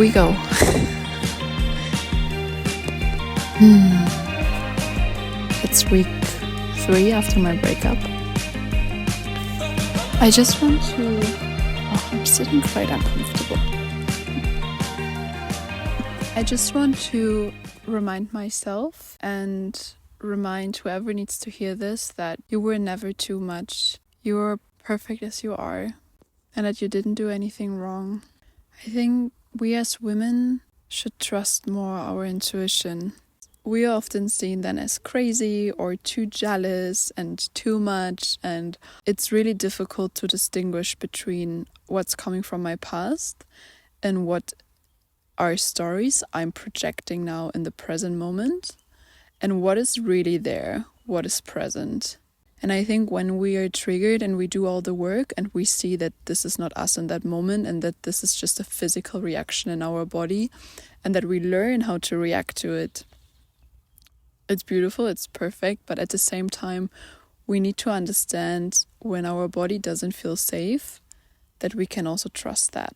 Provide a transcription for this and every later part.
we go. It's week 3 after my breakup. I just want to... I'm sitting quite uncomfortable. I just want to remind myself and remind whoever needs to hear this that you were never too much. You are perfect as you are, and that you didn't do anything wrong. I think we as women should trust more our intuition. We are often seen then as crazy or too jealous and too much, and it's really difficult to distinguish between what's coming from my past and what are stories I'm projecting now in the present moment, and what is really there, what is present. And I think when we are triggered and we do all the work and we see that this is not us in that moment and that this is just a physical reaction in our body and that we learn how to react to it, it's beautiful, it's perfect, but at the same time, we need to understand when our body doesn't feel safe, that we can also trust that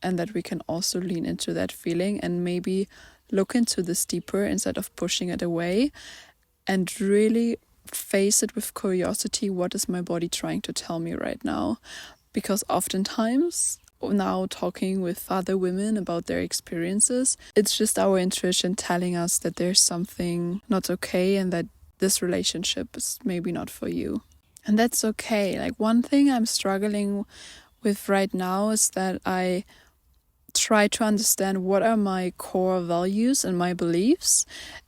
and that we can also lean into that feeling and maybe look into this deeper instead of pushing it away and really face it with curiosity. What is my body trying to tell me right now? Because oftentimes, now talking with other women about their experiences, it's just our intuition telling us that there's something not okay and that this relationship is maybe not for you. And that's okay. Like, one thing I'm struggling with right now is that I try to understand what are my core values and my beliefs,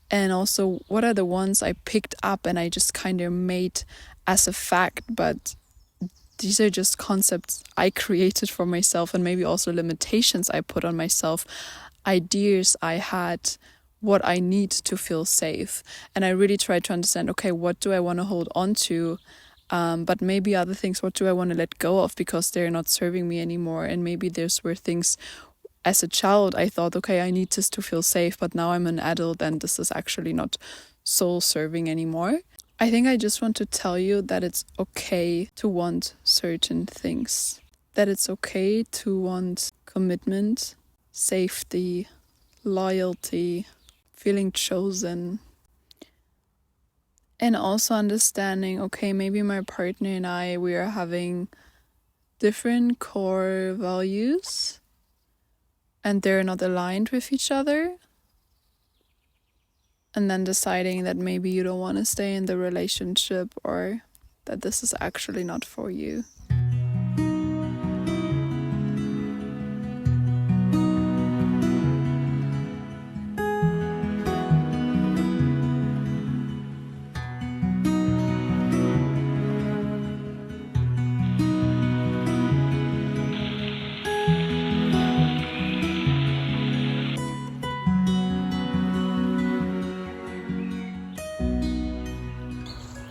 and also what are the ones I picked up and I just kind of made as a fact, but these are just concepts I created for myself and maybe also limitations I put on myself, ideas I had, what I need to feel safe. And I really tried to understand, okay, what do I want to hold on to? But maybe other things, what do I want to let go of because they're not serving me anymore? And maybe those were things as a child I thought, okay, I need this to feel safe, but now I'm an adult and this is actually not soul serving anymore. I think I just want to tell you that it's okay to want certain things, that it's okay to want commitment, safety, loyalty, feeling chosen, and also understanding, okay, maybe my partner and we are having different core values and they're not aligned with each other, and then deciding that maybe you don't want to stay in the relationship or that this is actually not for you.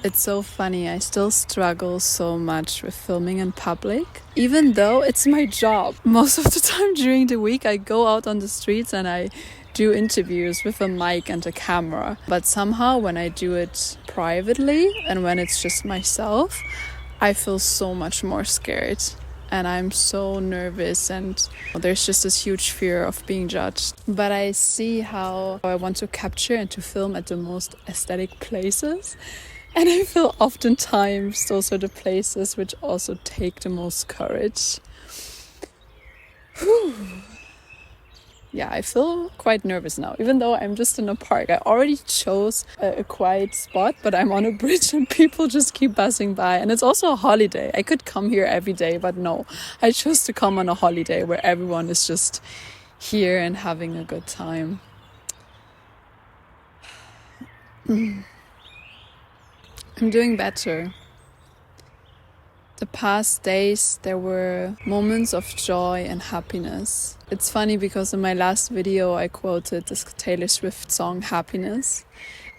It's so funny, I still struggle so much with filming in public, even though it's my job. Most of the time during the week I go out on the streets and I do interviews with a mic and a camera. But somehow when I do it privately and when it's just myself, I feel so much more scared. And I'm so nervous and there's just this huge fear of being judged. But I see how I want to capture and to film at the most aesthetic places. And I feel oftentimes those are the places which also take the most courage. Whew. Yeah, I feel quite nervous now, even though I'm just in a park. I already chose a quiet spot, but I'm on a bridge and people just keep passing by. And it's also a holiday. I could come here every day, but no. I chose to come on a holiday where everyone is just here and having a good time. I'm doing better. The past days, there were moments of joy and happiness. It's funny because in my last video, I quoted this Taylor Swift song, Happiness.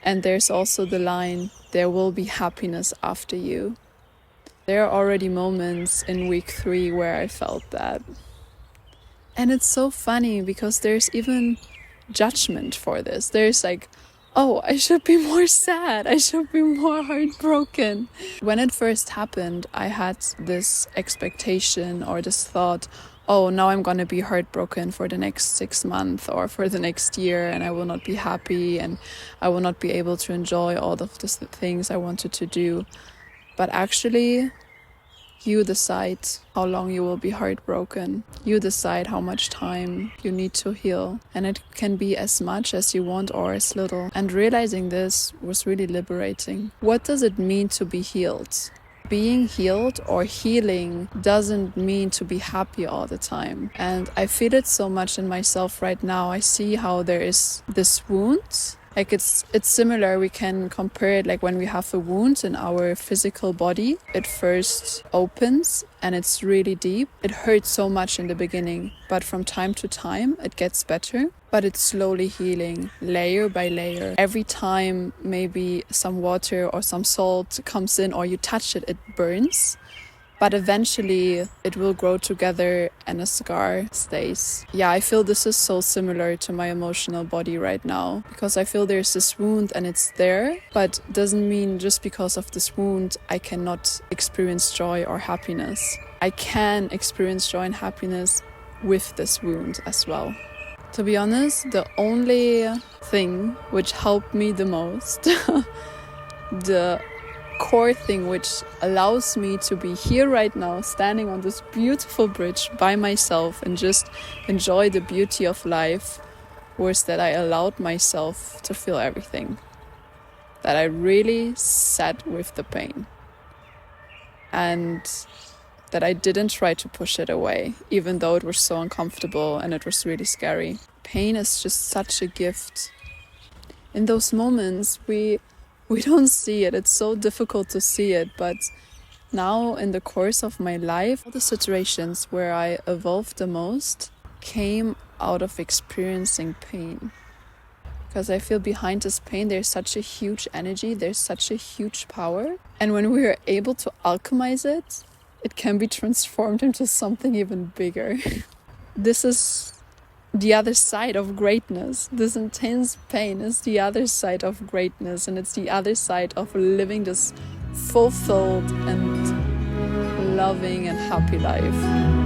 And there's also the line, there will be happiness after you. There are already moments in week 3 where I felt that. And it's so funny because there's even judgment for this. There's like, oh, I should be more sad. I should be more heartbroken. When it first happened, I had this expectation or this thought, oh, now I'm gonna be heartbroken for the next 6 months or for the next year, and I will not be happy and I will not be able to enjoy all of the things I wanted to do. But actually, you decide how long you will be heartbroken. You decide how much time you need to heal. And it can be as much as you want or as little. And realizing this was really liberating. What does it mean to be healed? Being healed or healing doesn't mean to be happy all the time. And I feel it so much in myself right now. I see how there is this wound. Like it's similar. We can compare it like when we have a wound in our physical body. It first opens and it's really deep. It hurts so much in the beginning, but from time to time it gets better. But it's slowly healing, layer by layer. Every time maybe some water or some salt comes in or you touch it, it burns. But eventually it will grow together and a scar stays. Yeah, I feel this is so similar to my emotional body right now, because I feel there's this wound and it's there, but doesn't mean just because of this wound I cannot experience joy or happiness. I can experience joy and happiness with this wound as well. To be honest, the only thing which helped me the most, the core thing which allows me to be here right now, standing on this beautiful bridge by myself and just enjoy the beauty of life, was that I allowed myself to feel everything. That I really sat with the pain. And that I didn't try to push it away, even though it was so uncomfortable and it was really scary. Pain is just such a gift. In those moments, we don't see it. It's so difficult to see it. But now in the course of my life, all the situations where I evolved the most came out of experiencing pain. Because I feel behind this pain, there's such a huge energy, there's such a huge power. And when we are able to alchemize it, it can be transformed into something even bigger. This is the other side of greatness. This intense pain is the other side of greatness, and it's the other side of living this fulfilled and loving and happy life.